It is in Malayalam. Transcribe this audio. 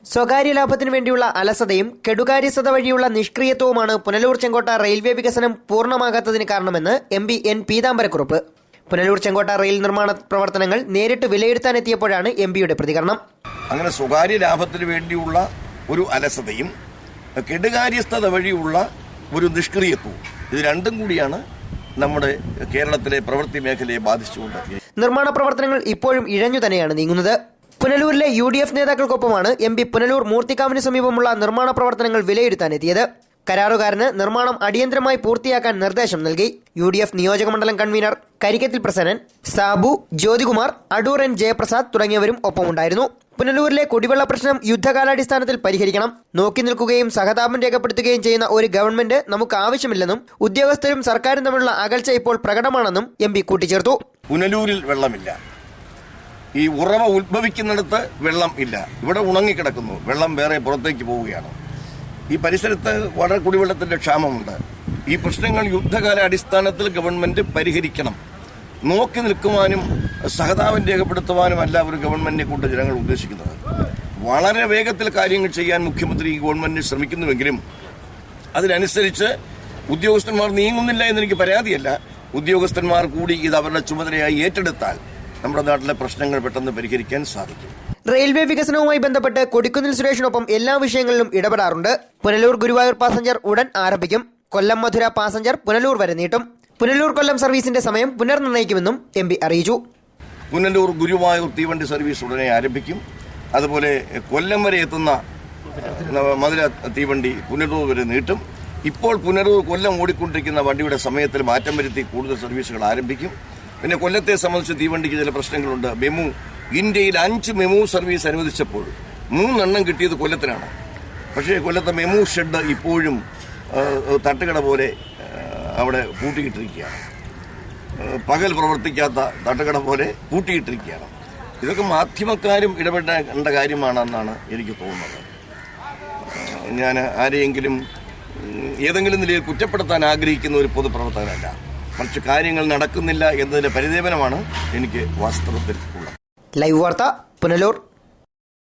സ്വകാര്യ ലാഭത്തിനു വേണ്ടിയുള്ള അലസതയും കെടുകാര്യസ്ഥത വഴിയുള്ള നിഷ്ക്രിയത്വവുമാണ് പുനലൂർ ചെങ്കോട്ട റെയിൽവേ വികസനം പൂർണ്ണമാകാത്തതിന് കാരണമെന്ന് MP N പീതാംബരക്കുറുപ്പ്. പുനലൂർ ചെങ്കോട്ട റെയിൽ നിർമ്മാണ പ്രവർത്തനങ്ങൾ നേരിട്ട് വിലയിരുത്താനെത്തിയപ്പോഴാണ് MPയുടെ പ്രതികരണം. അങ്ങനെ സ്വകാര്യ ലാഭത്തിനു വേണ്ടിയുള്ള ഒരു അലസതയും കെടുകാര്യസ്ഥത വഴിയുള്ള ഒരു നിഷ്ക്രിയത്വവും ഇത് രണ്ടും കൂടിയാണ് നമ്മുടെ കേരളത്തിലെ പ്രവൃത്തി മേഖലയെ ബാധിച്ചുകൊണ്ട്. നിർമ്മാണ പ്രവർത്തനങ്ങൾ ഇപ്പോഴും ഇഴഞ്ഞു തന്നെയാണ് നീങ്ങുന്നത്. പുനലൂരിലെ UDF നേതാക്കൾക്കൊപ്പമാണ് MP പുനലൂർ മൂർത്തിക്കാവിന് സമീപമുള്ള നിർമ്മാണ പ്രവർത്തനങ്ങൾ വിലയിരുത്താനെത്തിയത്. കരാറുകാരന് നിർമ്മാണം അടിയന്തരമായി പൂർത്തിയാക്കാൻ നിർദ്ദേശം നൽകി. UDF നിയോജകമണ്ഡലം കൺവീനർ കരിക്കത്തിൽ പ്രസന്നൻ, സാബു, ജ്യോതികുമാർ, അടൂർ N ജയപ്രസാദ് തുടങ്ങിയവരും ഒപ്പമുണ്ടായിരുന്നു. പുനലൂരിലെ കുടിവെള്ള പ്രശ്നം യുദ്ധകാലാടിസ്ഥാനത്തിൽ പരിഹരിക്കണം. നോക്കി നിൽക്കുകയും സഹതാപം രേഖപ്പെടുത്തുകയും ചെയ്യുന്ന ഒരു ഗവൺമെന്റ് നമുക്ക് ആവശ്യമില്ലെന്നും ഉദ്യോഗസ്ഥരും സർക്കാരും തമ്മിലുള്ള അകൽച്ച ഇപ്പോൾ പ്രകടമാണെന്നും MP കൂട്ടിച്ചേർത്തു. പുനലൂരിൽ വെള്ളമില്ല, ഈ ഉറവ ഉത്ഭവിക്കുന്നിടത്ത് വെള്ളം ഇല്ല, ഇവിടെ ഉണങ്ങിക്കിടക്കുന്നു, വെള്ളം വേറെ പുറത്തേക്ക് പോവുകയാണ്. ഈ പരിസരത്ത് വളരെ കുടിവെള്ളത്തിന്റെ ക്ഷാമമുണ്ട്. ഈ പ്രശ്നങ്ങൾ യുദ്ധകാല അടിസ്ഥാനത്തിൽ ഗവൺമെന്റ് പരിഹരിക്കണം. നോക്കി നിൽക്കുവാനും സഹതാപം രേഖപ്പെടുത്തുവാനുമല്ല ഒരു ഗവൺമെന്റിനെ കൊണ്ട് ജനങ്ങൾ ഉദ്ദേശിക്കുന്നത്. വളരെ വേഗത്തിൽ കാര്യങ്ങൾ ചെയ്യാൻ മുഖ്യമന്ത്രി ഗവൺമെന്റിന് ശ്രമിക്കുന്നുവെങ്കിലും അതിനനുസരിച്ച് ഉദ്യോഗസ്ഥന്മാർ നീങ്ങുന്നില്ല എന്നെനിക്ക് പരാതിയല്ല. ഉദ്യോഗസ്ഥന്മാർ കൂടി ഇത് അവരുടെ ചുമതലയായി ഏറ്റെടുത്താൽ നമ്മുടെ നാട്ടിലെ പ്രശ്നങ്ങൾ പെട്ടെന്ന് പരിഹരിക്കാൻ സാധിക്കും. റെയിൽവേ വികസനവുമായി ബന്ധപ്പെട്ട് കൊടിക്കുന്നിൽ സുരേഷിനൊപ്പം എല്ലാ വിഷയങ്ങളിലും ഇടപെടാറുണ്ട്. പുനലൂർ ഗുരുവായൂർ പാസഞ്ചർ ഉടൻ ആരംഭിക്കും. കൊല്ലം മധുര പാസഞ്ചർ പുനലൂർ വരെ നീട്ടും. പുനലൂർ കൊല്ലം സർവീസിന്റെ സമയം പുനർനിർണ്ണയിക്കുമെന്നും MP അറിയിച്ചു. പുനലൂർ ഗുരുവായൂർ തീവണ്ടി സർവീസ് ഉടനെ ആരംഭിക്കും. അതുപോലെ കൊല്ലം വരെ എത്തുന്ന മധുര തീവണ്ടി പുനലൂർ വരെ നീട്ടും. ഇപ്പോൾ പുനലൂർ കൊല്ലം ഓടിക്കൊണ്ടിരിക്കുന്ന വണ്ടിയുടെ സമയത്തിൽ മാറ്റം വരുത്തി കൂടുതൽ സർവീസുകൾ ആരംഭിക്കും. പിന്നെ കൊല്ലത്തെ സംബന്ധിച്ച് തീവണ്ടിക്ക് ചില പ്രശ്നങ്ങളുണ്ട്. മെമു ഇന്ത്യയിൽ 5 മെമു സർവീസ് അനുവദിച്ചപ്പോൾ 3 കിട്ടിയത് കൊല്ലത്തിനാണ്. പക്ഷേ കൊല്ലത്തെ മെമു ഷെഡ് ഇപ്പോഴും തട്ടുകട പോലെ അവിടെ പൂട്ടിയിട്ടിരിക്കുകയാണ്. പകൽ പ്രവർത്തിക്കാത്ത തട്ടുകട പോലെ പൂട്ടിയിട്ടിരിക്കുകയാണ്. ഇതൊക്കെ മാധ്യമക്കാരും ഇടപെടേണ്ട കാര്യമാണെന്നാണ് എനിക്ക് തോന്നുന്നത്. ഞാൻ ആരെയെങ്കിലും ഏതെങ്കിലും നിലയിൽ കുറ്റപ്പെടുത്താൻ ആഗ്രഹിക്കുന്ന ഒരു പൊതുപ്രവർത്തകനല്ല, മറിച്ച് കാര്യങ്ങൾ നടക്കുന്നില്ല എന്നതിന്റെ പരിദേവനമാണ് എനിക്ക് വാസ്തവത്തിൽ ഉള്ളത്. ലൈവ് വാർത്ത പുനലൂർ.